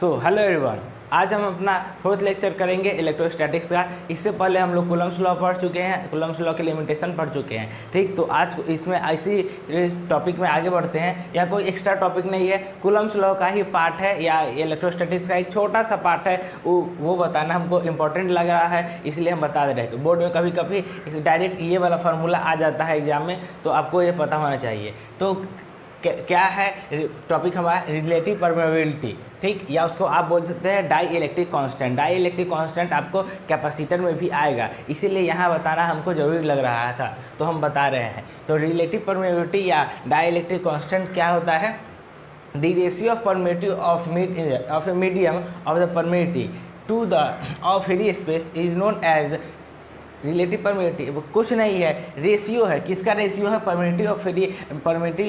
So hello everyone, आज हम अपना फोर्थ लेक्चर करेंगे इलेक्ट्रोस्टैटिक्स का। इससे पहले हम लोग कूलम्ब्स लॉ पढ़ चुके हैं, कूलम्ब्स लॉ के लिमिटेशन पढ़ चुके हैं। ठीक, तो आज इसमें ऐसी टॉपिक में आगे बढ़ते हैं। या कोई एक्स्ट्रा टॉपिक नहीं है, कूलम्ब्स लॉ का ही पार्ट है या इलेक्ट्रोस्टैटिक्स का एक छोटा सा पार्ट है। वो बताना हमको इंपॉर्टेंट लग रहा है, इसलिए हम बता दे रहे हैं। बोर्ड में कभी कभी इस डायरेक्ट ये वाला फार्मूला आ जाता है एग्जाम में, तो आपको ये पता होना चाहिए। तो क्या है टॉपिक हमारा? Relative permeability. ठीक, या उसको आप बोल सकते हैं dielectric constant. Dielectric constant आपको कैपेसिटर में भी आएगा, इसीलिए यहाँ बताना हमको ज़रूरी लग रहा था, तो हम बता रहे हैं। तो रिलेटिव परमेबिलिटी या डाई इलेक्ट्रिक कांस्टेंट क्या होता है? The ratio of permittivity of a medium of the permittivity to the of free space is known as relative permittivity. वो कुछ नहीं है, रेशियो है। किसका रेशियो है? परमिटिविटी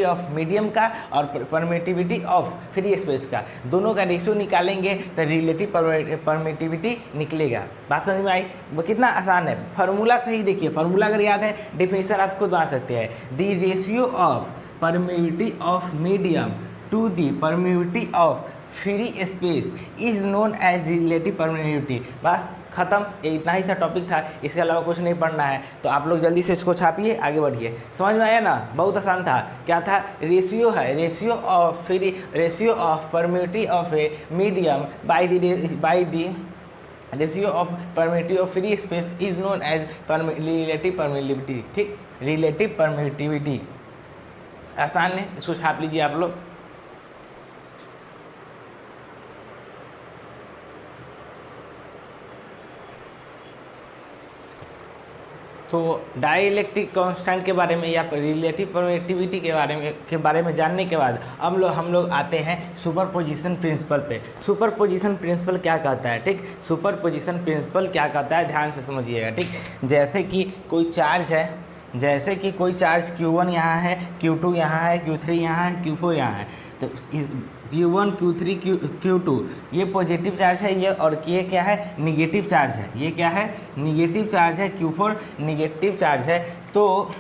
ऑफ मीडियम का और परमिटिविटी ऑफ फ्री स्पेस का। दोनों का रेशियो निकालेंगे तो रिलेटिव परमिटिविटी निकलेगा। बात समझ में आई? वो कितना आसान है। फार्मूला सही देखिए, फार्मूला अगर याद है, डेफिनेशन आप खुद बना सकते हैं। The ratio of permittivity of medium to the permittivity of free space is known as relative permittivity. बस खत्म, ये इतना ही सा टॉपिक था, इसके अलावा कुछ नहीं पढ़ना है। तो आप लोग जल्दी से इसको छापिए, आगे बढ़िए। समझ में आया ना? बहुत आसान था। क्या था? रेशियो है, ratio of permittivity of a medium by the ratio of permittivity of free space is known as relative permittivity. ठीक, रिलेटिव परमिटिविटी आसान है, इसको छाप लीजिए आप लोग। तो डाई इलेक्ट्रिक कांस्टेंट के बारे में या रिलेटिव परमिटिविटी के बारे में जानने के बाद अब हम लोग आते हैं सुपरपोजिशन प्रिंसिपल पे। सुपरपोजिशन प्रिंसिपल क्या कहता है? ठीक, सुपरपोजिशन प्रिंसिपल क्या कहता है, ध्यान से समझिएगा। ठीक, जैसे कि कोई चार्ज है, जैसे कि कोई चार्ज Q1 यहाँ है, Q2 यहाँ है, Q3 यहाँ है, Q4 यहाँ है। तो Q1, Q3, Q2 ये पॉजिटिव चार्ज है, ये और ये क्या है? निगेटिव चार्ज है। ये क्या है? निगेटिव चार्ज है। Q4 निगेटिव चार्ज है। तो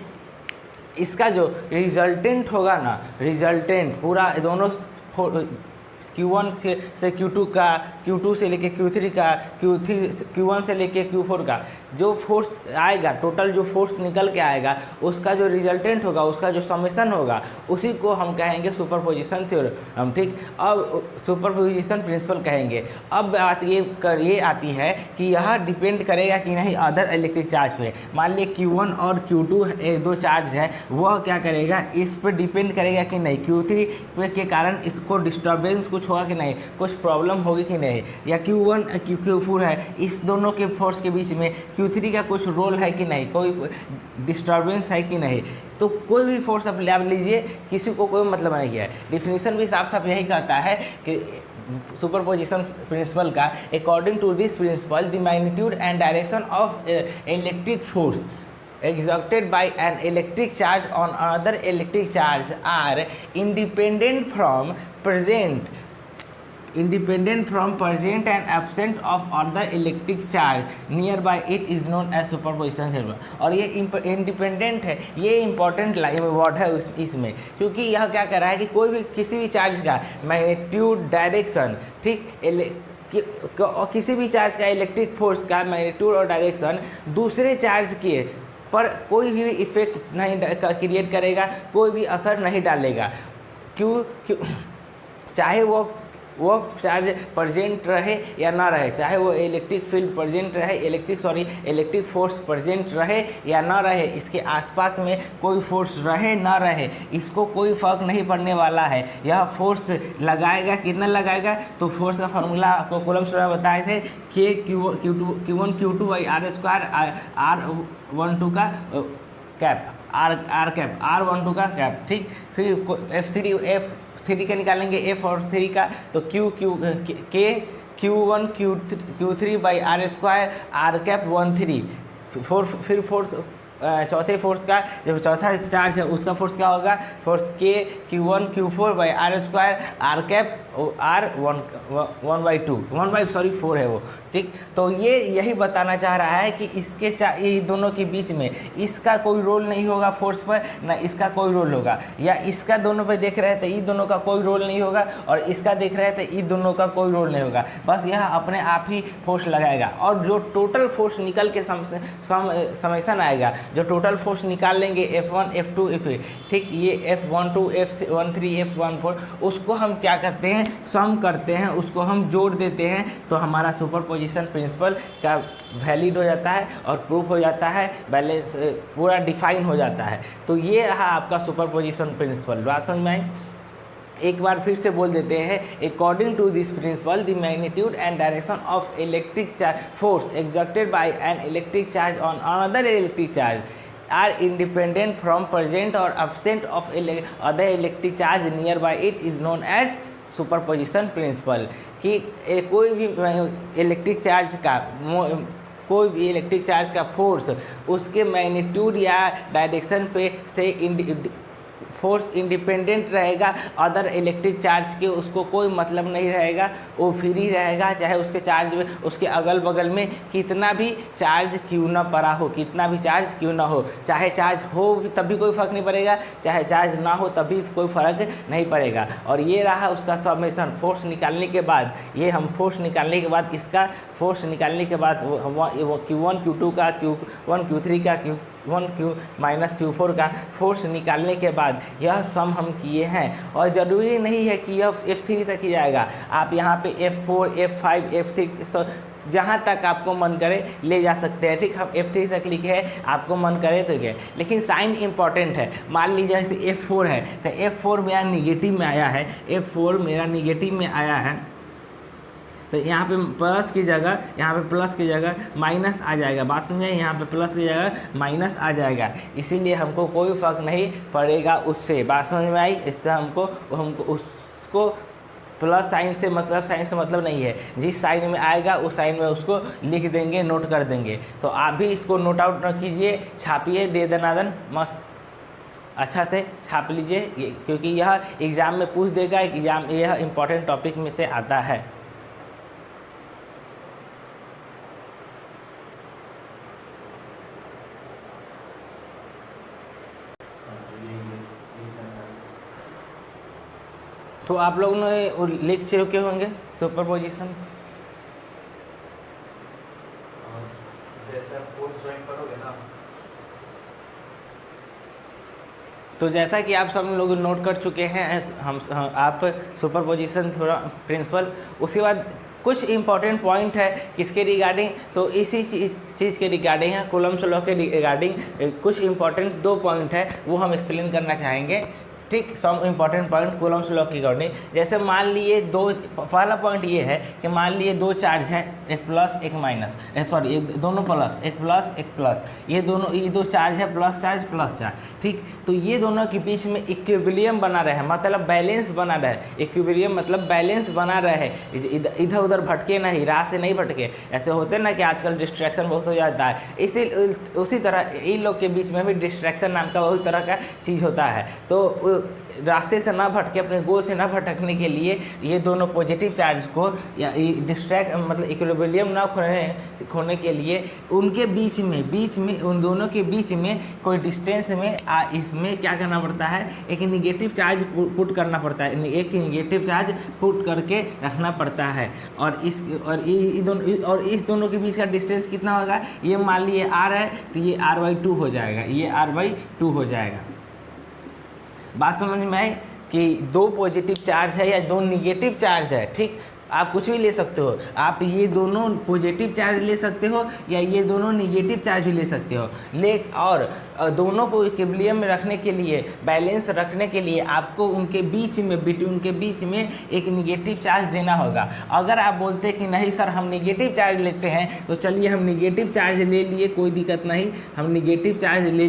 इसका जो रिजल्टेंट होगा ना, रिजल्टेंट पूरा दोनों Q1 से Q2 का, Q2 से लेके Q3 का, Q1 से लेके Q4 का जो फोर्स आएगा, टोटल जो फोर्स निकल के आएगा, उसका जो रिजल्टेंट होगा, उसका जो समेशन होगा, उसी को हम कहेंगे सुपरपोजिशन थ्योरम। ठीक, अब सुपरपोजिशन प्रिंसिपल कहेंगे। अब बात ये आती है कि यह डिपेंड करेगा कि नहीं अदर इलेक्ट्रिक चार्ज पे। मान लीजिए Q1 और Q2 दो चार्ज है, वह क्या करेगा? इस पर डिपेंड करेगा कि नहीं Q3 के कारण इसको डिस्टर्बेंस कुछ होगा कि नहीं, कुछ प्रॉब्लम होगी कि नहीं, या Q1 Q4 है, इस दोनों के फोर्स के बीच में Q3 का कुछ रोल है कि नहीं, कोई डिस्टर्बेंस है कि नहीं। तो कोई भी फोर्स आप लीजिए, किसी को कोई मतलब नहीं है। डिफिनीशन भी साफ साफ यही कहता है कि सुपरपोजिशन प्रिंसिपल का, according to this principle the magnitude and direction of electric force exerted by an electric charge on another electric charge are independent from present and absent of other electric charge nearby it is known as superposition theorem। और ये independent है, ये important word है इसमें, क्योंकि यह क्या कर रहा है कि कोई भी किसी भी चार्ज का मैग्नीट्यूड, डायरेक्शन, ठीक, किसी भी चार्ज का इलेक्ट्रिक फोर्स का मैग्नीट्यूड और डायरेक्शन दूसरे चार्ज के पर कोई भी इफेक्ट नहीं क्रिएट करेगा, कोई भी असर नहीं डालेगा। क्यों चाहे वो चार्ज प्रेजेंट रहे या ना रहे, चाहे वो इलेक्ट्रिक फील्ड प्रेजेंट रहे, इलेक्ट्रिक फोर्स प्रेजेंट रहे या ना रहे, इसके आसपास में कोई फोर्स रहे ना रहे, इसको कोई फर्क नहीं पड़ने वाला है। यह फोर्स लगाएगा, कितना लगाएगा? तो फोर्स का फार्मूला आपको कूलम्ब्स लॉ में बताए थे, Q1 Q2 by R² R12 का कैप, R कैप, R12 का कैप। ठीक, फिर F3 का निकालेंगे, F और 3 का, तो Q1 Q3 by R² R cap 13। फिर फोर्स चौथे फोर्स का जो चौथा चार्ज है उसका फोर्स क्या होगा, फोर्स के Q1 Q4 by r square r cap r 1/4 है वो, ठीक। तो ये यही बताना चाह रहा है कि इसके ये दोनों के बीच में इसका कोई रोल नहीं होगा फोर्स पर, ना इसका कोई रोल होगा, या इसका दोनों पे देख रहे थे ये दोनों का कोई रोल नहीं होगा और इसका देख रहे थे ये दोनों का कोई रोल नहीं होगा, बस यह अपने आप ही फोर्स लगाएगा। और जो टोटल फोर्स निकल के समेसन आएगा, जो टोटल फोर्स निकाल लेंगे F1 F2 F3, ठीक, ये F12 F13 F14, उसको हम क्या करते हैं, सम करते हैं, उसको हम जोड़ देते हैं, तो हमारा सुपरपोजिशन प्रिंसिपल का वैलिड हो जाता है और प्रूफ हो जाता है, बैलेंस पूरा डिफाइन हो जाता है। तो ये रहा आपका सुपरपोजिशन प्रिंसिपल। बात समझ में आई? एक बार फिर से बोल देते हैं, according to this principle the magnitude and direction of electric charge force exerted by an electric charge on another electric charge are independent from present और absent of other electric charge near by it is known as superposition principle. कि कोई भी electric charge का force उसके magnitude या direction पे से force independent रहेगा, अदर इलेक्ट्रिक चार्ज के उसको कोई मतलब नहीं रहेगा, वो फ्री रहेगा, चाहे उसके चार्ज में उसके अगल बगल में कितना भी चार्ज क्यों ना पड़ा हो, कितना भी चार्ज क्यों ना हो, चाहे चार्ज हो तब भी कोई फ़र्क नहीं पड़ेगा, चाहे चार्ज ना हो तब भी कोई फ़र्क नहीं पड़ेगा। और ये रहा उसका समेसन फोर्स निकालने के बाद, ये हम फोर्स निकालने के बाद इसका फोर्स निकालने के बाद वो Q1 Q2 का Q1 Q3 का Q1 Q-Q4 का फोर्स निकालने के बाद यह सम हम किए हैं। और ज़रूरी नहीं है कि यह F3 तक ही जाएगा, आप यहाँ पे F4 F5 F6 जहाँ तक आपको मन करे ले जा सकते हैं, ठीक। हम F3 तक लिखे हैं, आपको मन करे तो क्या, लेकिन साइन इंपॉर्टेंट है। मान लीजिए जैसे F4 है तो F4 मेरा निगेटिव में आया है, F4 मेरा निगेटिव में आया है, तो यहाँ पे प्लस की जगह माइनस आ जाएगा। बात समझे, यहाँ पे प्लस की जगह माइनस आ जाएगा, इसीलिए हमको कोई फ़र्क नहीं पड़ेगा उससे। बात समझ में आई? इससे हमको उसको प्लस साइन से मतलब नहीं है, जिस साइन में आएगा उस साइन में उसको लिख देंगे, नोट कर देंगे। तो आप भी इसको नोट आउट न कीजिए, छापिए, दे दनादन मस्त अच्छा से छाप लीजिए, क्योंकि यह एग्ज़ाम में पूछ देगा, एग्ज़ाम यह इम्पॉर्टेंट टॉपिक में से आता है। तो आप लोगों ने लिख चुके होंगे सुपरपोजिशन। जैसे आप कोर्स ज्वाइन करोगे ना, तो जैसा कि आप सब लोग नोट कर चुके हैं, आप सुपरपोजिशन थोड़ा प्रिंसिपल, उसके बाद कुछ इंपॉर्टेंट पॉइंट है किसके रिगार्डिंग, तो इसी चीज़ के रिगार्डिंग है, कूलम्ब्स लॉ के रिगार्डिंग कुछ इंपॉर्टेंट 2 पॉइंट है वो हम एक्सप्लेन करना चाहेंगे, ठीक। Some important point Coulomb's law की रिगार्डिंग। जैसे मान लिए पहला पॉइंट ये है कि मान लिए 2 चार्ज है, एक प्लस एक माइनस, सॉरी दोनों प्लस, एक प्लस एक प्लस, ये 2 चार्ज है, प्लस चार्ज, ठीक। तो ये दोनों के बीच में इक्विलिब्रियम बना रहे, मतलब बैलेंस बना रहे, इक्विलिब्रियम मतलब बैलेंस बना रहे, इधर उधर भटके नहीं, राह से नहीं भटके। ऐसे होते हैं ना कि आजकल डिस्ट्रैक्शन बहुत हो जाता है, इसी उसी तरह इन लोग के बीच में भी डिस्ट्रैक्शन नाम का बहुत तरह का चीज़ होता है। तो रास्ते से ना भटके, अपने गोल से ना भटकने के लिए ये दोनों पॉजिटिव चार्ज को या डिस्ट्रैक्ट मतलब इक्विलिब्रियम ना खोने के लिए उनके बीच में उन दोनों के बीच में कोई डिस्टेंस में इसमें क्या करना पड़ता है, एक निगेटिव चार्ज पुट करना पड़ता है, एक निगेटिव चार्ज पुट करके रखना पड़ता है। और इस दोनों के बीच का डिस्टेंस कितना होगा, ये मान लिए R है तो ये R/2 हो जाएगा, ये R/2 हो जाएगा। बात समझ में आई कि 2 पॉजिटिव चार्ज है या 2 निगेटिव चार्ज है, ठीक। आप कुछ भी ले सकते हो, आप ये दोनों पॉजिटिव चार्ज ले सकते हो या ये दोनों निगेटिव चार्ज भी ले सकते हो। और दोनों को इक्विलिब्रियम में रखने के लिए, बैलेंस रखने के लिए आपको उनके बीच में एक निगेटिव चार्ज देना होगा। अगर आप बोलते हैं कि नहीं सर हम निगेटिव चार्ज लेते हैं, तो चलिए हम निगेटिव चार्ज ले लिए, कोई दिक्कत नहीं, हम निगेटिव चार्ज ले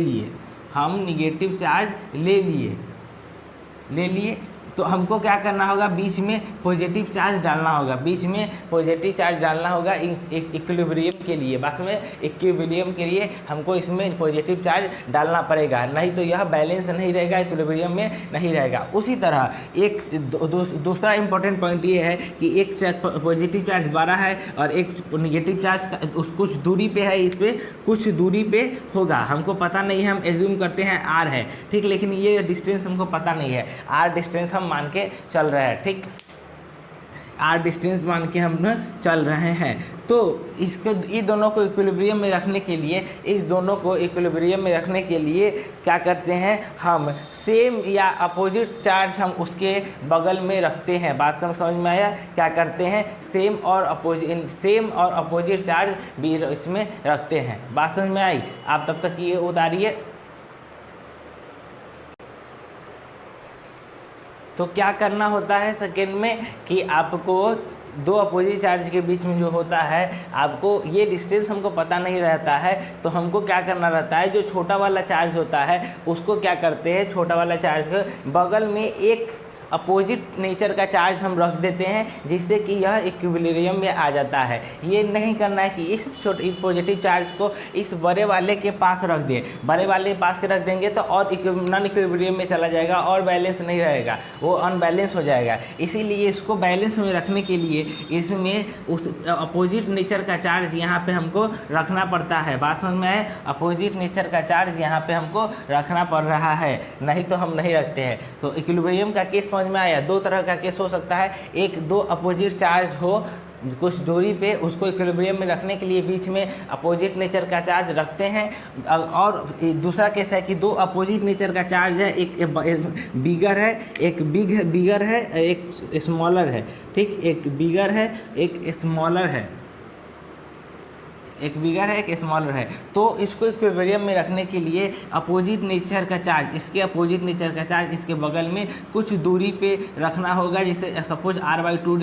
लिए, तो हमको क्या करना होगा, बीच में पॉजिटिव चार्ज डालना होगा, बीच में पॉजिटिव चार्ज डालना होगा इक्विलिब्रियम के लिए। बस में इक्विलिब्रियम के लिए हमको इसमें पॉजिटिव चार्ज डालना पड़ेगा, नहीं तो यह बैलेंस नहीं रहेगा, इक्विलिब्रियम में नहीं रहेगा। उसी तरह एक दूसरा इंपॉर्टेंट पॉइंट ये है कि एक पॉजिटिव चार्ज 12 है और एक निगेटिव चार्ज उस कुछ दूरी पे है, इस पर कुछ दूरी पे होगा, हमको पता नहीं है, हम एज्यूम करते हैं r है, ठीक, लेकिन ये डिस्टेंस हमको पता नहीं है, r डिस्टेंस हम मान के चल रहे हैं, ठीक, r डिस्टेंस मान के हम चल रहे हैं। तो इसको इन दोनों को इक्विलिब्रियम में रखने के लिए, इस दोनों को इक्विलिब्रियम में रखने के लिए क्या करते हैं, हम सेम या अपोजिट चार्ज हम उसके बगल में रखते हैं। वास्तव में समझ में आया, क्या करते हैं, सेम और अपोजिट चार्ज भी इसमें रखते हैं। बात समझ में आई, आप तब तक ये उतारिए। तो क्या करना होता है सेकेंड में कि आपको दो अपोजिट चार्ज के बीच में जो होता है, आपको ये डिस्टेंस हमको पता नहीं रहता है, तो हमको क्या करना रहता है, जो छोटा वाला चार्ज होता है उसको क्या करते हैं, छोटा वाला चार्ज के बगल में एक अपोजिट नेचर का चार्ज हम रख देते हैं, जिससे कि यह इक्विलिब्रियम में आ जाता है। ये नहीं करना है कि इस छोटे पॉजिटिव चार्ज को इस बड़े वाले के पास रख दें, बड़े वाले के पास के रख देंगे तो और नॉन इक्विलिब्रियम में चला जाएगा और बैलेंस नहीं रहेगा, वो अनबैलेंस हो जाएगा। इसीलिए इसको बैलेंस में रखने के लिए इसमें उस अपोजिट नेचर का चार्ज यहाँ पे हमको रखना पड़ता है। बात समझ में है, अपोजिट नेचर का चार्ज यहाँ पे हमको रखना पड़ रहा है, नहीं तो हम नहीं रखते हैं। तो इक्विलिब्रियम का केस समझ में आया। दो तरह का केस हो सकता है, एक दो अपोजिट चार्ज हो कुछ दूरी पे, उसको इक्विलिब्रियम में रखने के लिए बीच में अपोजिट नेचर का चार्ज रखते हैं, और दूसरा केस है कि दो अपोजिट नेचर का चार्ज है, एक बिगर है, एक बिगर है, एक स्मॉलर है, ठीक, एक बिगर है, एक स्मॉलर है, एक बिगर है, एक स्मॉलर है। तो इसको इक्विलिब्रियम में रखने के लिए अपोजिट नेचर का चार्ज, इसके अपोजिट नेचर का चार्ज इसके बगल में कुछ दूरी पे रखना होगा, जैसे सपोज r/2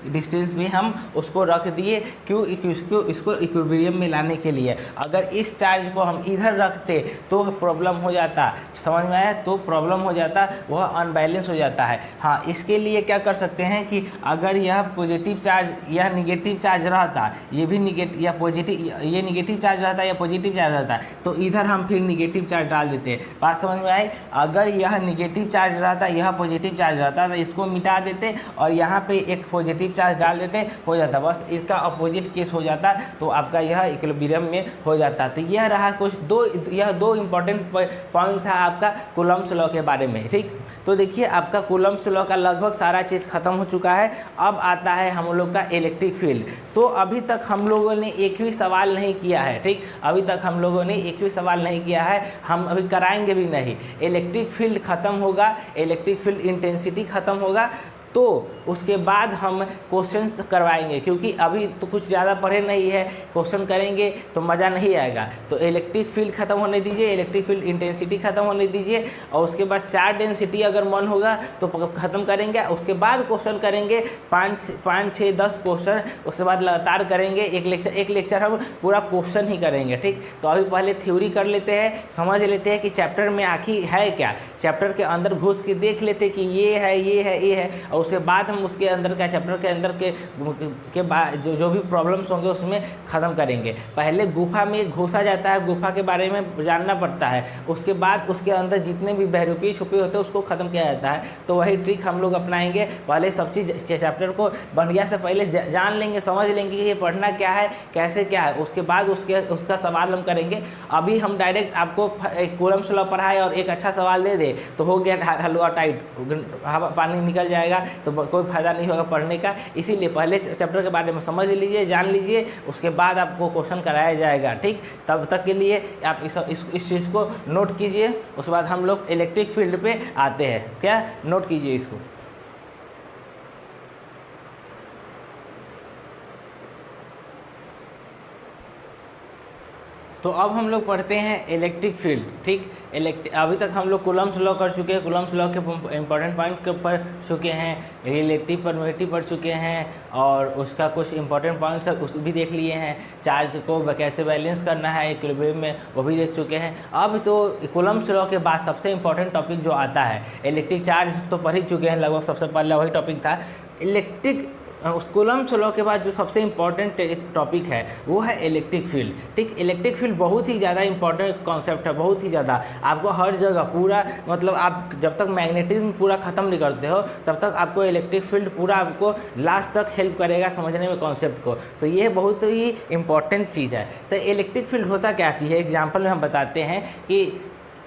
डिस्टेंस में हम उसको रख दिए, क्यों, इसको इक्विलिब्रियम में लाने के लिए। अगर इस चार्ज को हम इधर रखते तो प्रॉब्लम हो जाता, समझ में आया, तो प्रॉब्लम हो जाता, वह अनबैलेंस हो जाता है। हाँ, इसके लिए क्या कर सकते हैं कि अगर यह पॉजिटिव चार्ज, यह निगेटिव चार्ज रहता, ये भी निगेटिव या पॉजिटिव, ये निगेटिव चार्ज रहता है या पॉजिटिव चार्ज रहता है, तो इधर हम फिर निगेटिव चार्ज डाल देते हैं। बात समझ में आई। अगर यह निगेटिव चार्ज रहता, यह पॉजिटिव चार्ज रहता, तो इसको मिटा देते और यहाँ पे एक पॉजिटिव चार्ज डाल देते, हो जाता, बस इसका अपोजिट केस हो जाता, तो आपका यह इक्विलिब्रियम में हो जाता। तो यह रहा कुछ यह दो इंपॉर्टेंट पॉइंट था आपका कूलम्ब्स लॉ के बारे में, ठीक। तो देखिए आपका कूलम्ब्स लॉ का लगभग सारा चीज़ खत्म हो चुका है। अब आता है हम लोग का इलेक्ट्रिक फील्ड। तो अभी तक हम लोगों ने एक भी सवाल नहीं किया है, ठीक, अभी तक हम लोगों ने एक भी सवाल नहीं किया है, हम अभी कराएंगे भी नहीं। इलेक्ट्रिक फील्ड खत्म होगा, इलेक्ट्रिक फील्ड इंटेंसिटी खत्म होगा, तो उसके बाद हम क्वेश्चन करवाएंगे, क्योंकि अभी तो कुछ ज़्यादा पढ़े नहीं है, क्वेश्चन करेंगे तो मज़ा नहीं आएगा। तो इलेक्ट्रिक फील्ड खत्म होने दीजिए, इलेक्ट्रिक फील्ड इंटेंसिटी खत्म होने दीजिए, और उसके बाद चार्ज डेंसिटी अगर मन होगा तो ख़त्म करेंगे। उसके बाद क्वेश्चन करेंगे 5, 6, 10 क्वेश्चन, उसके बाद लगातार करेंगे, एक लेक्चर हम पूरा क्वेश्चन ही करेंगे, ठीक। तो अभी पहले थ्योरी कर लेते हैं, समझ लेते हैं कि चैप्टर में आखिर है क्या, चैप्टर के अंदर घुस के देख लेते कि ये है, ये है, ये है, और उसके बाद हम उसके अंदर का चैप्टर के अंदर के बाद जो भी प्रॉब्लम्स होंगे उसमें ख़त्म करेंगे। पहले गुफा में घुसा जाता है, गुफा के बारे में जानना पड़ता है, उसके बाद उसके अंदर जितने भी बहरूपी छुपे होते हैं उसको ख़त्म किया जाता है। तो वही ट्रिक हम लोग अपनाएंगे, पहले सब चीज़ चैप्टर को बढ़िया से पहले जान लेंगे, समझ लेंगे कि ये पढ़ना क्या है, कैसे क्या है, उसके बाद उसका सवाल हम करेंगे। अभी हम डायरेक्ट आपको एक कूलम्ब्स लॉ पढ़ाए और एक अच्छा सवाल दे दे तो हो गया हलवा टाइट, पानी निकल जाएगा, तो कोई फ़ायदा नहीं होगा पढ़ने का। इसीलिए पहले चैप्टर के बारे में समझ लीजिए, जान लीजिए, उसके बाद आपको क्वेश्चन कराया जाएगा, ठीक। तब तक के लिए आप इस चीज़ को नोट कीजिए। उसके बाद हम लोग इलेक्ट्रिक फील्ड पे आते हैं, क्या, नोट कीजिए इसको। तो अब हम लोग पढ़ते हैं इलेक्ट्रिक फील्ड। ठीक, अभी तक हम लोग कूलम्ब्स लॉ कर चुके हैं, कूलम्ब्स लॉ के इंपॉर्टेंट पॉइंट के पढ़ चुके हैं, रिलेटिव परमिटिविटी पढ़ चुके हैं और उसका कुछ इंपॉर्टेंट पॉइंट्स उस भी देख लिए हैं। चार्ज को कैसे बैलेंस करना है इक्विलिब्रियम में वो भी देख चुके हैं। अब तो कूलम्ब्स लॉ के बाद सबसे इंपॉर्टेंट टॉपिक जो आता है, इलेक्ट्रिक चार्ज तो पढ़ ही चुके हैं लगभग, सबसे पहले वही टॉपिक था। इलेक्ट्रिक कूलम्ब्स लॉ के बाद जो सबसे इम्पॉर्टेंट टॉपिक है वो है इलेक्ट्रिक फील्ड। ठीक, इलेक्ट्रिक फील्ड बहुत ही ज़्यादा इंपॉर्टेंट कॉन्सेप्ट है, बहुत ही ज़्यादा। आपको हर जगह पूरा, मतलब आप जब तक मैग्नेटिज्म पूरा ख़त्म नहीं करते हो तब तक आपको इलेक्ट्रिक फील्ड पूरा आपको लास्ट तक हेल्प करेगा समझने में कॉन्सेप्ट को। तो ये बहुत ही इंपॉर्टेंट चीज़ है। तो इलेक्ट्रिक फील्ड होता क्या चीज़ है, एग्जाम्पल में हम बताते हैं कि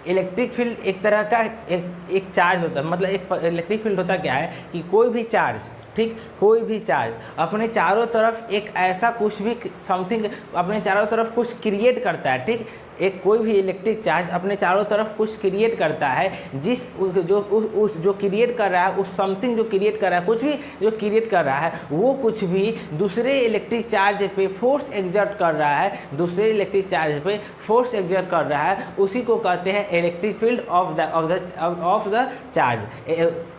इलेक्ट्रिक फील्ड एक तरह का एक चार्ज होता है। मतलब एक इलेक्ट्रिक फील्ड होता क्या है कि कोई भी चार्ज, ठीक, कोई भी चार्ज अपने चारों तरफ एक ऐसा कुछ भी समथिंग अपने चारों तरफ कुछ क्रिएट करता है। ठीक, एक कोई भी इलेक्ट्रिक चार्ज अपने चारों तरफ कुछ क्रिएट करता है, जिस जो क्रिएट कर रहा है, उस समथिंग जो क्रिएट कर रहा है, कुछ भी जो क्रिएट कर रहा है, वो कुछ भी दूसरे इलेक्ट्रिक चार्ज पे फोर्स एग्जर्ट कर रहा है, दूसरे इलेक्ट्रिक चार्ज पे फोर्स एग्जर्ट कर रहा है, उसी को कहते हैं electric field of the charge.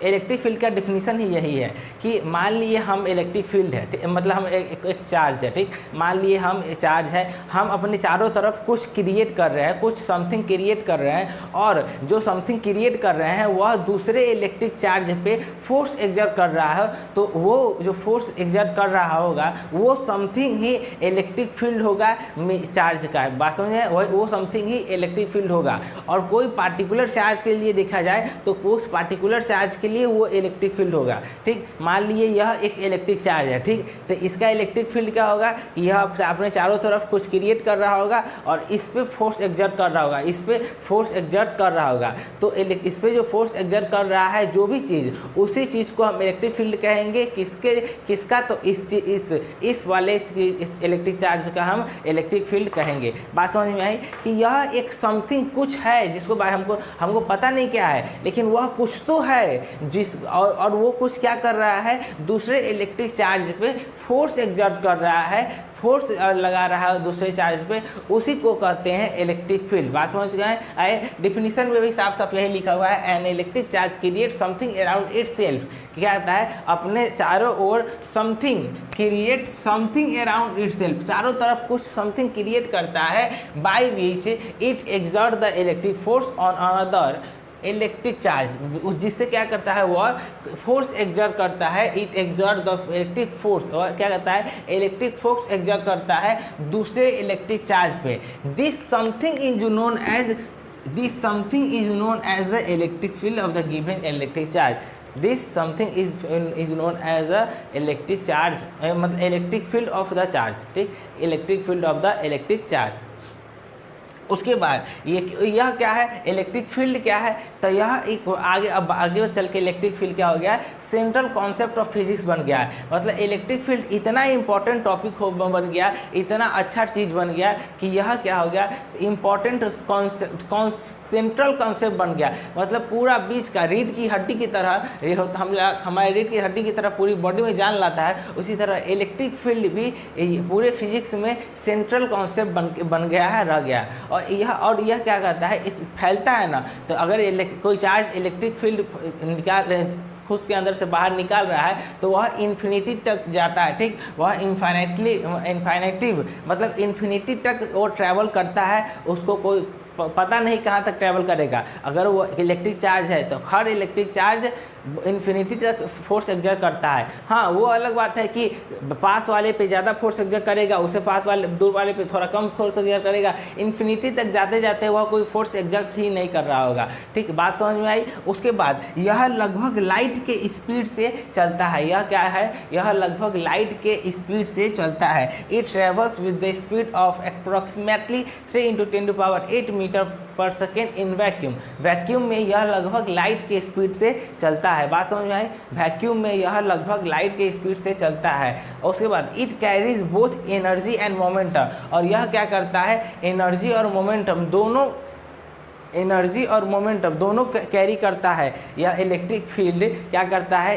Electric field का डिफिनीशन ही यही है कि मान लिए हम इलेक्ट्रिक फील्ड है, मतलब हम एक चार्ज है। ठीक, मान लिए हम चार्ज है, हम अपने चारों तरफ कुछ क्रिएट कर रहे हैं, कुछ समथिंग क्रिएट कर रहे हैं, और जो समथिंग क्रिएट कर रहे हैं वह दूसरे इलेक्ट्रिक चार्ज पे फोर्स एग्जर्ट कर रहा है। तो वो जो फोर्स एग्जर्ट कर रहा होगा वो समथिंग ही इलेक्ट्रिक फील्ड होगा चार्ज का। बात समझे, वो समथिंग ही इलेक्ट्रिक फील्ड होगा। और कोई पार्टिकुलर चार्ज के लिए देखा जाए तो उस पार्टिकुलर चार्ज के लिए वो इलेक्ट्रिक फील्ड होगा। ठीक, मान लिए यह एक इलेक्ट्रिक चार्ज है। ठीक, तो इसका इलेक्ट्रिक फील्ड क्या होगा कि यह अपने चारों तरफ कुछ क्रिएट कर रहा होगा और इस पे फोर्स एग्जर्ट कर रहा होगा, इस पे फोर्स एग्जर्ट कर रहा होगा। तो इस पे जो फोर्स एग्जर्ट कर रहा है जो भी चीज़, उसी चीज़ को हम इलेक्ट्रिक फील्ड कहेंगे। किसका तो इस वाले इलेक्ट्रिक चार्ज का हम इलेक्ट्रिक फील्ड कहेंगे। बात समझ में आई कि यह एक समथिंग कुछ है जिसको हमको पता नहीं क्या है, लेकिन वह कुछ तो है और वो कुछ क्या कर रहा है, दूसरे इलेक्ट्रिक चार्ज पे फोर्स एग्जर्ट कर रहा है, फोर्स लगा रहा है दूसरे चार्ज पे, उसी को कहते हैं इलेक्ट्रिक फील्ड। बात समझ गए आए। डिफिनीशन में भी साफ साफ यही लिखा हुआ है, an electric charge create something around itself. क्या कहता है, अपने चारों ओर something create something around itself, चारों तरफ कुछ समथिंग क्रिएट करता है, by which it exert the electric force on another electric charge, जिससे क्या करता है वह फोर्स एग्जर्ट करता है, it exert the electric force, और क्या करता है इलेक्ट्रिक फोर्स एग्जर्ट करता है दूसरे इलेक्ट्रिक चार्ज पे। This something is known as the electric field of the given electric charge. This something is known as a electric charge, मतलब electric field of the charge. ठीक, electric field of the electric charge. उसके बाद यह क्या है, electric field क्या है, तो यह एक आगे चल के इलेक्ट्रिक फील्ड क्या हो गया, सेंट्रल कॉन्सेप्ट ऑफ फिजिक्स बन गया है। मतलब इलेक्ट्रिक फील्ड इतना इंपॉर्टेंट टॉपिक बन गया, इतना अच्छा चीज़ बन गया कि यह क्या हो गया, इंपॉर्टेंट सेंट्रल कॉन्सेप्ट बन गया। मतलब पूरा बीच का रीढ़ की हड्डी की तरह हमारे रीढ़ की हड्डी की तरह पूरी बॉडी में जान लाता है, उसी तरह इलेक्ट्रिक फील्ड भी पूरे फिजिक्स में सेंट्रल कॉन्सेप्ट बन गया है, रह गया। और यह क्या कहता है, इस फैलता है ना, तो अगर कोई चार्ज इलेक्ट्रिक फील्ड खुद के अंदर से बाहर निकाल रहा है तो वह इन्फिनिटी तक जाता है। ठीक, वह इन्फाइनेटिव मतलब इन्फिनिटी तक वो ट्रैवल करता है, उसको कोई पता नहीं कहाँ तक ट्रैवल करेगा। अगर वो इलेक्ट्रिक चार्ज है तो हर इलेक्ट्रिक चार्ज इन्फिनिटी तक फोर्स एग्जर्ट करता है। हाँ, वो अलग बात है कि पास वाले पे ज़्यादा फोर्स एग्जर्ट करेगा, उससे पास वाले दूर वाले पे थोड़ा कम फोर्स एग्जर्ट करेगा। इन्फिनिटी तक जाते जाते वह कोई फोर्स एग्जर्ट ही नहीं कर रहा होगा। ठीक, बात समझ में आई। उसके बाद यह लगभग लाइट के स्पीड से चलता है। यह क्या है, यह लगभग लाइट के स्पीड से चलता है। It travels with the speed of approximately 3 × 10⁸ metre per second in vacuum. Vacuum में यह लगभग लाइट के स्पीड से चलता है। बात समझ में आई। वैक्यूम में यह लगभग लाइट के स्पीड से चलता है। और उसके बाद it carries both energy and momentum, और यह क्या करता है, एनर्जी और मोमेंटम एनर्जी और मोमेंटम दोनों कैरी करता है। यह इलेक्ट्रिक फील्ड क्या करता है,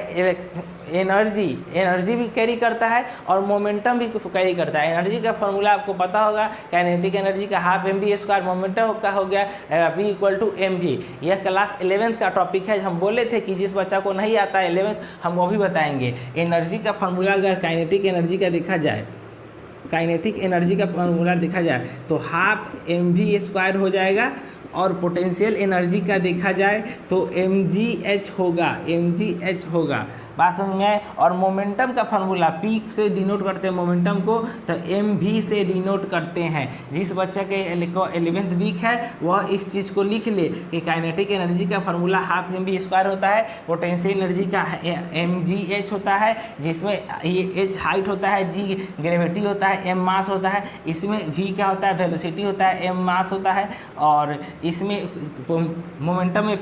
एनर्जी भी कैरी करता है और मोमेंटम भी कैरी करता है। एनर्जी का फॉर्मूला आपको पता होगा, काइनेटिक एनर्जी का हाफ mv², मोमेंटम का हो गया v = mg। यह क्लास 11th का टॉपिक है। हम बोले थे कि जिस बच्चा को नहीं आता 11th हम वो भी बताएंगे। एनर्जी का फॉर्मूला अगर काइनेटिक एनर्जी का देखा जाए, काइनेटिक एनर्जी का फॉर्मूला देखा जाए तो हाफ mv² हो जाएगा, और पोटेंशियल एनर्जी का देखा जाए तो mgh होगा। बात समझ में आए। और मोमेंटम का फार्मूला पी से डिनोट करते हैं मोमेंटम को, तो mv से डिनोट करते हैं। जिस बच्चे के 11th वीक है वह इस चीज़ को लिख ले कि काइनेटिक एनर्जी का फार्मूला हाफ mv² होता है, पोटेंशियल एनर्जी का mgh होता है, जिसमें ये h हाइट होता है, g ग्रेविटी होता है, m मास होता है, इसमें v क्या होता है, वेलोसिटी होता है, m मास होता है, और इसमें मोमेंटम में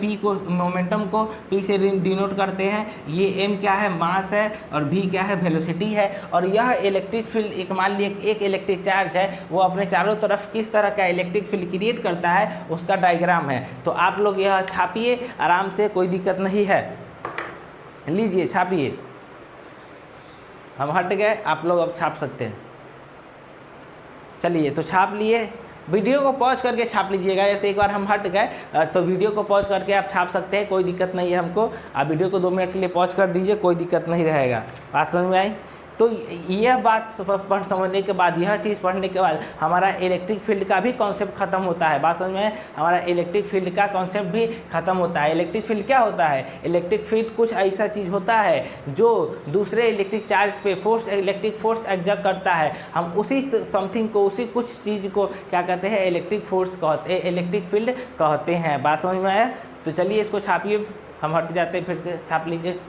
मोमेंटम को p से डिनोट करते हैं। ये m क्या है, मास है, और v क्या है, वेलोसिटी है। और यह इलेक्ट्रिक फील्ड, एक मान लिए एक इलेक्ट्रिक चार्ज है, वो अपने चारों तरफ किस तरह का इलेक्ट्रिक फील्ड क्रिएट करता है उसका डायग्राम है। तो आप लोग यह छापिए आराम से, कोई दिक्कत नहीं है, लीजिए छापिए। हम हट गए, आप लोग अब छाप सकते हैं। चलिए तो छाप लिए, वीडियो को पॉज करके छाप लीजिएगा। जैसे एक बार हम हट गए तो वीडियो को पॉज करके आप छाप सकते हैं, कोई दिक्कत नहीं है हमको। आप वीडियो को 2 मिनट के लिए पॉज कर दीजिए, कोई दिक्कत नहीं रहेगा। बात समझ में आई। तो यह बात समझने के बाद, यह चीज़ पढ़ने के बाद हमारा इलेक्ट्रिक फील्ड का भी कॉन्सेप्ट खत्म होता है। बात समझ में, हमारा इलेक्ट्रिक फील्ड का कॉन्सेप्ट भी खत्म होता है। इलेक्ट्रिक फील्ड क्या होता है, इलेक्ट्रिक फील्ड कुछ ऐसा चीज़ होता है जो दूसरे इलेक्ट्रिक चार्ज पे इलेक्ट्रिक फोर्स एग्जर्ट करता है। हम उसी समथिंग को, उसी कुछ चीज़ को क्या कहते हैं, इलेक्ट्रिक फोर्स कहते हैं, इलेक्ट्रिक फील्ड कहते हैं। बात समझ में आया। तो चलिए इसको छापिए, हम हट जाते हैं, फिर से छाप लीजिए।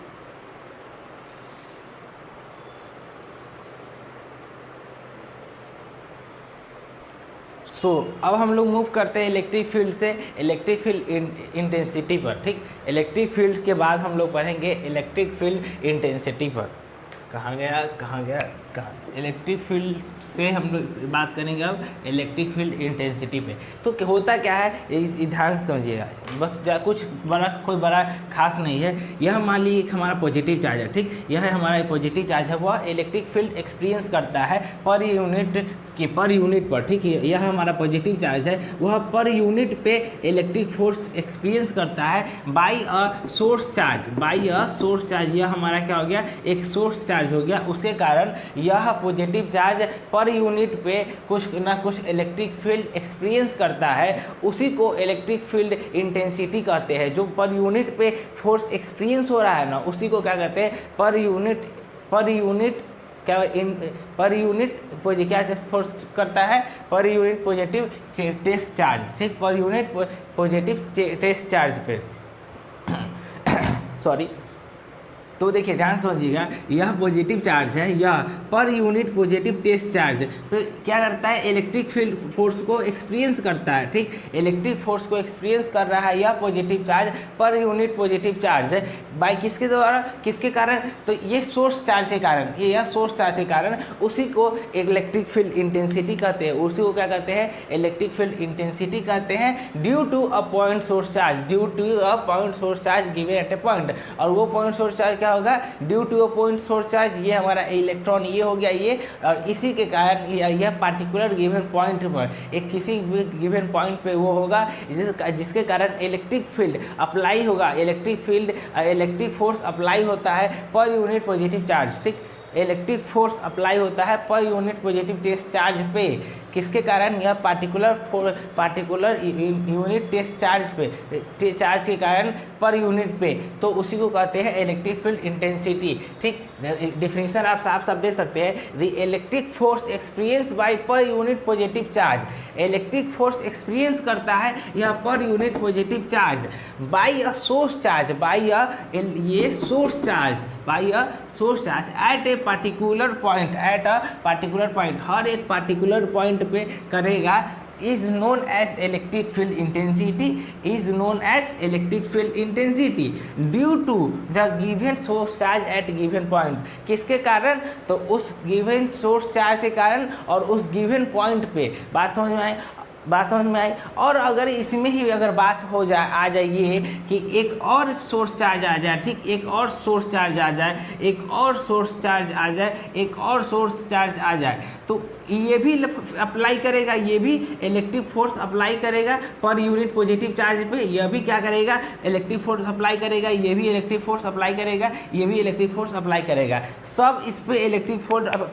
अब हम लोग मूव करते हैं इलेक्ट्रिक फील्ड से इलेक्ट्रिक फील्ड इंटेंसिटी पर। ठीक, इलेक्ट्रिक फील्ड के बाद हम लोग पढ़ेंगे इलेक्ट्रिक फील्ड इंटेंसिटी पर। कहाँ गया, इलेक्ट्रिक फील्ड से हम लोग बात करेंगे अब इलेक्ट्रिक फील्ड इंटेंसिटी पे। तो होता क्या है, इस ध्यान से समझिएगा, बस कुछ कोई बड़ा खास नहीं है। यह मान लीजिए एक हमारा पॉजिटिव चार्ज है। ठीक, यह हमारा पॉजिटिव चार्ज है, वह इलेक्ट्रिक फील्ड एक्सपीरियंस करता है पर यूनिट पर। ठीक है, यह हमारा पॉजिटिव चार्ज है, वह पर यूनिट पे इलेक्ट्रिक फोर्स एक्सपीरियंस करता है बाई अ सोर्स चार्ज। यह हमारा क्या हो गया, एक सोर्स चार्ज हो गया। उसके कारण यह पॉजिटिव चार्ज पर यूनिट पे कुछ ना कुछ इलेक्ट्रिक फील्ड एक्सपीरियंस करता है, उसी को इलेक्ट्रिक फील्ड इंटेंसिटी कहते हैं। जो पर यूनिट पे फोर्स एक्सपीरियंस हो रहा है ना, उसी को क्या कहते हैं, पर यूनिट क्या फोर्स करता है, पर यूनिट पॉजिटिव टेस्ट चार्ज। ठीक, पर यूनिट पॉजिटिव टेस्ट चार्ज पे सॉरी। तो देखिए ध्यान समझिएगा, यह पॉजिटिव चार्ज है, यह per unit positive test charge तो क्या करता है, इलेक्ट्रिक फील्ड फोर्स को एक्सपीरियंस करता है। ठीक, इलेक्ट्रिक फोर्स को एक्सपीरियंस कर रहा है यह positive charge, per unit positive charge है। बाय किसके द्वारा, किसके कारण, तो ये सोर्स चार्ज के कारण, यह सोर्स चार्ज के कारण उसी को इलेक्ट्रिक फील्ड इंटेंसिटी कहते हैं। उसी को क्या कहते हैं, इलेक्ट्रिक फील्ड इंटेंसिटी कहते हैं। Due to a point source charge given at a point. और वो पॉइंट सोर्स चार्ज क्या होगा, due to a point source charge, ये हमारा इलेक्ट्रॉन ये हो गया ये, और इसी के कारण यह पार्टिकुलर गिवन पॉइंट पर, एक किसी भी गिवन पॉइंट पे वो होगा जिसके कारण इलेक्ट्रिक फील्ड अप्लाई होगा, इलेक्ट्रिक फोर्स अप्लाई होता है पर यूनिट पॉजिटिव चार्ज। ठीक, इलेक्ट्रिक फोर्स अप्लाई होता है पर यूनिट पॉजिटिव टेस्ट चार्ज पे, किसके कारण, यह पार्टिकुलर यूनिट टेस्ट चार्ज पे, चार्ज के कारण पर यूनिट पे, तो उसी को कहते हैं इलेक्ट्रिक फील्ड इंटेंसिटी। ठीक, डिफिनेशन आप साफ साफ देख सकते हैं, the electric force experience by per unit positive charge. Electric force experience करता है यह per unit positive charge by a source charge, by a source charge at a particular point, हर एक पार्टिकुलर पॉइंट पे करेगा, is known as electric field intensity due to the given source charge at given point। किसके कारण, तो उस given source charge के कारण और उस given point पे। बात समझ में आए, बात समझ में आई। और अगर इसमें ही अगर बात हो जाए आ जाइए कि एक और सोर्स चार्ज आ जाए, ठीक, एक और सोर्स चार्ज आ जाए, एक और सोर्स चार्ज आ जाए, एक और सोर्स चार्ज आ जाए, तो ये भी अप्लाई करेगा, ये भी इलेक्ट्रिक फोर्स अप्लाई करेगा पर यूनिट पॉजिटिव चार्ज पे, यह भी क्या करेगा, इलेक्ट्रिक फोर्स अप्लाई करेगा, ये भी इलेक्ट्रिक फोर्स अप्लाई करेगा, ये भी इलेक्ट्रिक फोर्स अप्लाई करेगा। सब इस पे इलेक्ट्रिक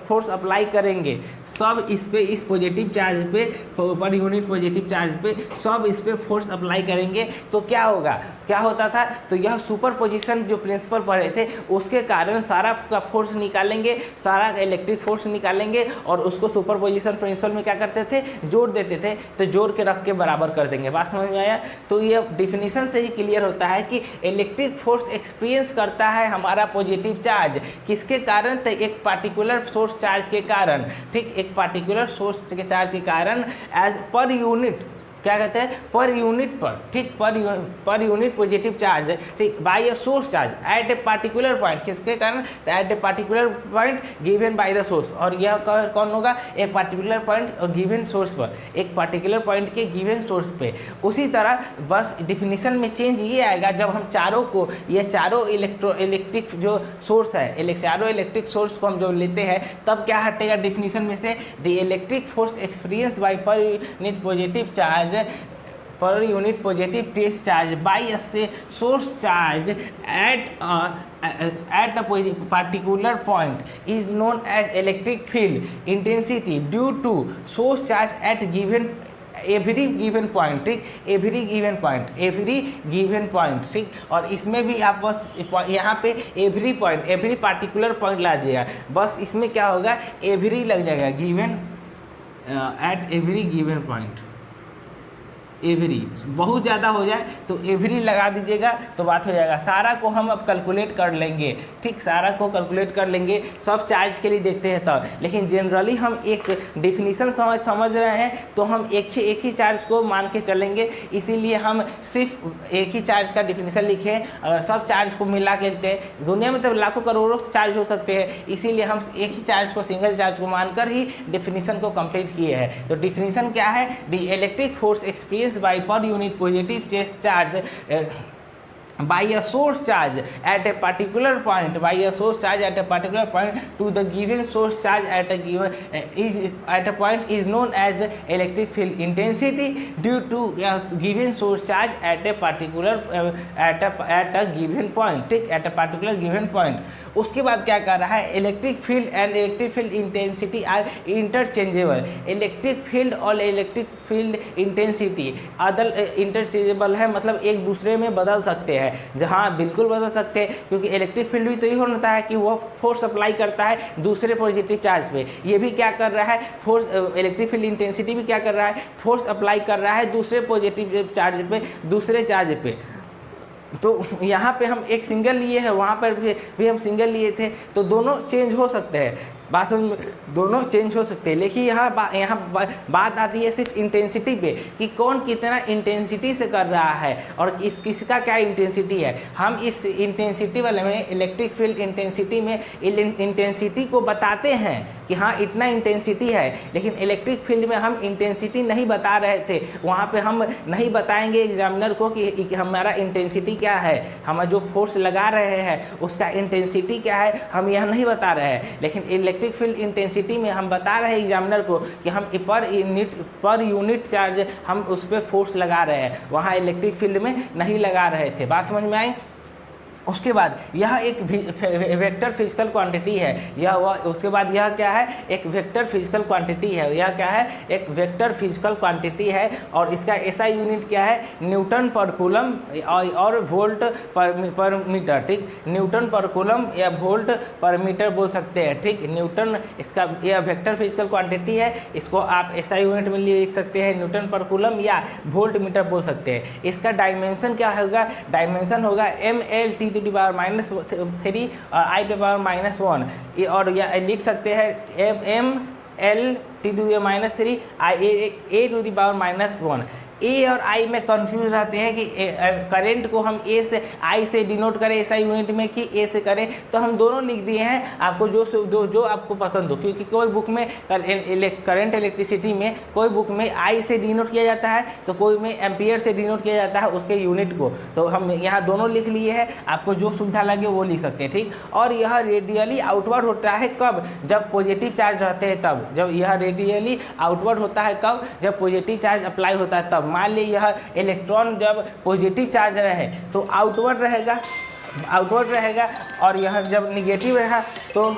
फोर्स अप्लाई करेंगे, सब इस पे, इस पॉजिटिव चार्ज पे, पर यूनिट पॉजिटिव चार्ज पे सब इस पे फोर्स अप्लाई करेंगे। तो क्या होगा, क्या होता था, तो यह सुपर पोजिशन जो प्रिंसिपल पढ़े थे उसके कारण सारा का फोर्स निकालेंगे, सारा इलेक्ट्रिक फोर्स निकालेंगे और उसको सुपर पोजिशन प्रिंसिपल में क्या करते थे, जोड़ देते थे, तो जोड़ के रख के बराबर कर देंगे। बात समझ में आया। तो ये डिफिनीशन से ही क्लियर होता है कि इलेक्ट्रिक फोर्स एक्सपीरियंस करता है हमारा पॉजिटिव चार्ज, किसके कारण, तो एक पार्टिकुलर सोर्स चार्ज के कारण, ठीक, एक पार्टिकुलर सोर्स के चार्ज के कारण एज पर यूनिट, क्या कहते हैं, पर यूनिट पर, ठीक, पर यूनिट पॉजिटिव चार्ज, ठीक, by a source charge at a particular point, किसके कारण, at a particular point given by the source. और यह कौन होगा, एक पार्टिकुलर पॉइंट और गिवन सोर्स पर, एक पार्टिकुलर पॉइंट के गिवन सोर्स पे। उसी तरह बस डिफिनीशन में चेंज ये आएगा जब हम चारों को, ये चारों इलेक्ट्रिक जो सोर्स है, चारों इलेक्ट्रिक सोर्स को हम जब लेते हैं तब क्या हटेगा डिफिनीशन में से, the electric force experience by per unit positive charge, per unit positive test charge by से source charge at a particular point is known as electric field intensity due to source charge at given every given point, ठीक, every given point, every given point, ठीक। और इसमें भी आप बस यहाँ पे every point, every particular point ला दिएगा, बस इसमें क्या होगा, एवरी लग जाएगा, given at every given point, every बहुत ज़्यादा हो जाए तो एवरी लगा दीजिएगा तो बात हो जाएगा। सारा को हम अब कैलकुलेट कर लेंगे, ठीक, सारा को कैलकुलेट कर लेंगे, सब चार्ज के लिए देखते हैं तब। लेकिन जनरली हम एक डिफिनीशन समझ रहे हैं तो हम एक ही चार्ज को मान के चलेंगे, इसीलिए हम सिर्फ एक ही चार्ज का डिफिनीशन लिखे। अगर सब चार्ज को मिला के देखते हैं, दुनिया में तो लाखों करोड़ों चार्ज हो सकते हैं, इसीलिए हम एक ही चार्ज को, सिंगल चार्ज को मानकर ही डिफिनीशन को कंप्लीट किए हैं। तो डिफिनीशन क्या है, the electric force experience by per unit positive charge by a source charge at a particular point, by a source charge at a particular point to the given source charge at a given at a point is known as electric field intensity due to a given source charge at a particular at a given point, ठीक, at a particular given point। उसके बाद क्या कर रहा है, electric field and electric field intensity are interchangeable. Electric field और electric field intensity other interchangeable है, मतलब एक दूसरे में बदल सकते हैं। जहाँ बिल्कुल बदल सकते हैं, क्योंकि इलेक्ट्रिक फील्ड भी तो ये होता है कि वो फोर्स अप्लाई करता है दूसरे पॉजिटिव चार्ज पे, ये भी क्या कर रहा है, फोर्स, इलेक्ट्रिक फील्ड इंटेंसिटी भी क्या कर रहा है, फोर्स अप्लाई कर रहा है दूसरे पॉजिटिव चार्ज पे, दूसरे चार्ज पे। तो यहाँ पे हम एक सिंगल लिए हैं, वहाँ पर भी हम सिंगल लिए थे, तो दोनों चेंज हो सकते हैं, बात समझ में, दोनों चेंज हो सकते हैं। लेकिन यहाँ बात आती है सिर्फ इंटेंसिटी पे कि कौन कितना इंटेंसिटी से कर रहा है और किसका क्या इंटेंसिटी है। हम इस इंटेंसिटी वाले में, इलेक्ट्रिक फील्ड इंटेंसिटी में इंटेंसिटी को बताते हैं कि हाँ इतना इंटेंसिटी है, लेकिन इलेक्ट्रिक फील्ड में हम इंटेंसिटी नहीं बता रहे थे। वहाँ पे हम नहीं बताएंगे एग्जामिनर को कि हमारा इंटेंसिटी क्या है, हम जो फोर्स लगा रहे हैं उसका इंटेंसिटी क्या है, हम यह नहीं बता रहे हैं। लेकिन इलेक्ट्रिक फील्ड इंटेंसिटी में हम बता रहे हैं एग्जामिनर को कि हम पर यूनिट चार्ज हम उस पर फोर्स लगा रहे हैं, वहाँ इलेक्ट्रिक फील्ड में नहीं लगा रहे थे। बात समझ में आई। उसके बाद यह एक वेक्टर फिजिकल क्वांटिटी है, यह उसके बाद यह क्या है, एक वेक्टर फिजिकल क्वांटिटी है। यह क्या है, एक वेक्टर फिजिकल क्वांटिटी है और इसका एसआई यूनिट क्या है, न्यूटन पर कूलम और वोल्ट पर मीटर, ठीक, न्यूटन पर कूलम या वोल्ट पर मीटर बोल सकते हैं, ठीक। न्यूटन इसका यह वेक्टर फिजिकल क्वांटिटी है, इसको आप एसआई यूनिट में लिख सकते हैं, न्यूटन पर कूलम या वोल्ट मीटर बोल सकते हैं। इसका डायमेंशन क्या होगा, डायमेंशन होगा ml T to the power -3 और I पे पावर -1, और या लिख सकते हैं ml T to the -3 A to the power -1। ए और आई में कंफ्यूज रहते हैं कि करंट को हम ए से आई से डिनोट करें ऐसा यूनिट में कि ए से करें, तो हम दोनों लिख दिए हैं, आपको जो आपको पसंद हो, क्योंकि कोई बुक में करंट इलेक्ट्रिसिटी में कोई बुक में आई से डिनोट किया जाता है तो कोई में एम्पियर से डिनोट किया जाता है उसके यूनिट को। तो हम यहाँ दोनों लिख लिए हैं, आपको जो सुविधा लगे वो लिख सकते हैं, ठीक। और यह रेडियली आउटवर्ड होता है कब, जब पॉजिटिव चार्ज रहते हैं तब। जब यह रेडियली आउटवर्ड होता है कब, जब पॉजिटिव चार्ज अप्लाई होता है तब। मान लीजिए यह इलेक्ट्रॉन जब पॉजिटिव चार्ज रहे तो आउटवर्ड रहेगा, और यह जब निगेटिव रहा तो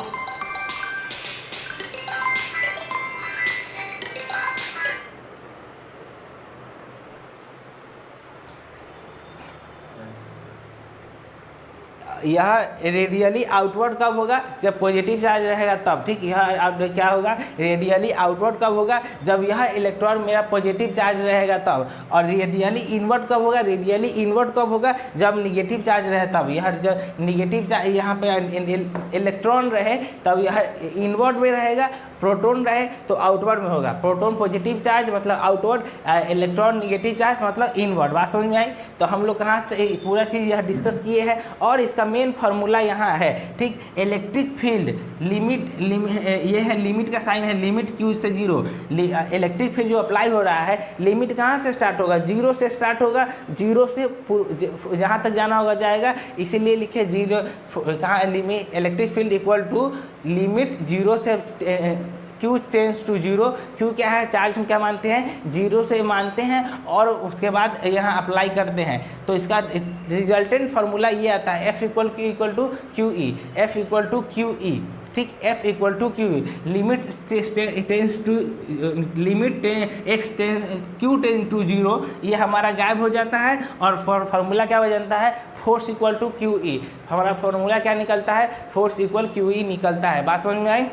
यह रेडियली आउटवर्ड कब होगा, जब पॉजिटिव चार्ज रहेगा तब, ठीक। यह क्या होगा, रेडियली आउटवर्ड कब होगा, जब यह इलेक्ट्रॉन मेरा पॉजिटिव चार्ज रहेगा तब। और रेडियली इनवर्ड कब होगा, रेडियली इनवर्ड कब होगा, जब निगेटिव चार्ज रहे तब। यह जब निगेटिव चार्ज यहाँ पे इलेक्ट्रॉन रहे तब यह इनवर्ड में रहेगा, प्रोटॉन रहे तो आउटवर्ड में होगा। प्रोटॉन पॉजिटिव चार्ज मतलब आउटवर्ड, इलेक्ट्रॉन निगेटिव चार्ज मतलब इनवर्ड। बात समझ में आई। तो हम लोग कहाँ से पूरा चीज़ यह डिस्कस किए हैं, और इसका मेन फार्मूला यहाँ है, ठीक। इलेक्ट्रिक फील्ड ये है, लिमिट का साइन है, लिमिट क्यू से जीरो। इलेक्ट्रिक फील्ड जो अप्लाई हो रहा है, लिमिट कहाँ से स्टार्ट होगा, जीरो से स्टार्ट होगा, जीरो से जहाँ तक जाना होगा जाएगा, इसीलिए लिखे जीरो। कहाँ limit electric field equal to limit zero से Q tends to zero. Q क्या है, चार्ज हम क्या मानते हैं, जीरो से मानते हैं, और उसके बाद यहाँ अप्लाई करते हैं। तो इसका रिजल्टेंट फार्मूला ये आता है, F equal to Q E, F equal to Q E, ठीक। F equal to Q E, limit tends to limit x Q tends to zero, ये हमारा गायब हो जाता है, और फार्मूला क्या हो जाता है, force equal to Q E. हमारा फार्मूला क्या निकलता है, फोर्स इक्वल क्यू ई निकलता है। बात समझ में आई।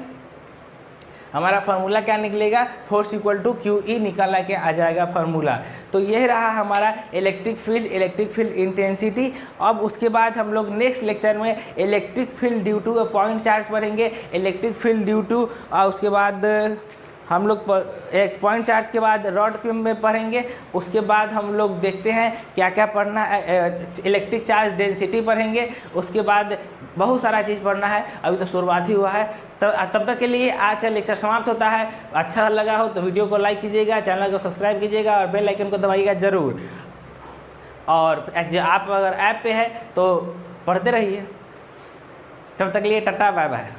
हमारा फार्मूला क्या निकलेगा, force equal to Q E निकाला के आ जाएगा फार्मूला। तो यह रहा हमारा इलेक्ट्रिक फील्ड इंटेंसिटी। अब उसके बाद हम लोग नेक्स्ट लेक्चर में electric field due two point charge पढ़ेंगे, इलेक्ट्रिक फील्ड ड्यू टू, और उसके बाद हम लोग एक पॉइंट चार्ज के बाद रॉड में पढ़ेंगे। उसके बाद हम लोग देखते हैं क्या क्या पढ़ना है, इलेक्ट्रिक चार्ज डेंसिटी पढ़ेंगे। उसके बाद बहुत सारा चीज़ पढ़ना है, अभी तो शुरुआत ही हुआ है। तब तक के लिए आज का लेक्चर समाप्त होता है। अच्छा लगा हो तो वीडियो को लाइक कीजिएगा, चैनल को सब्सक्राइब कीजिएगा, और बेल आइकन को दबाइएगा ज़रूर। और आप अगर ऐप पे है तो पढ़ते रहिए। तब तक के लिए टाटा बाय बाय।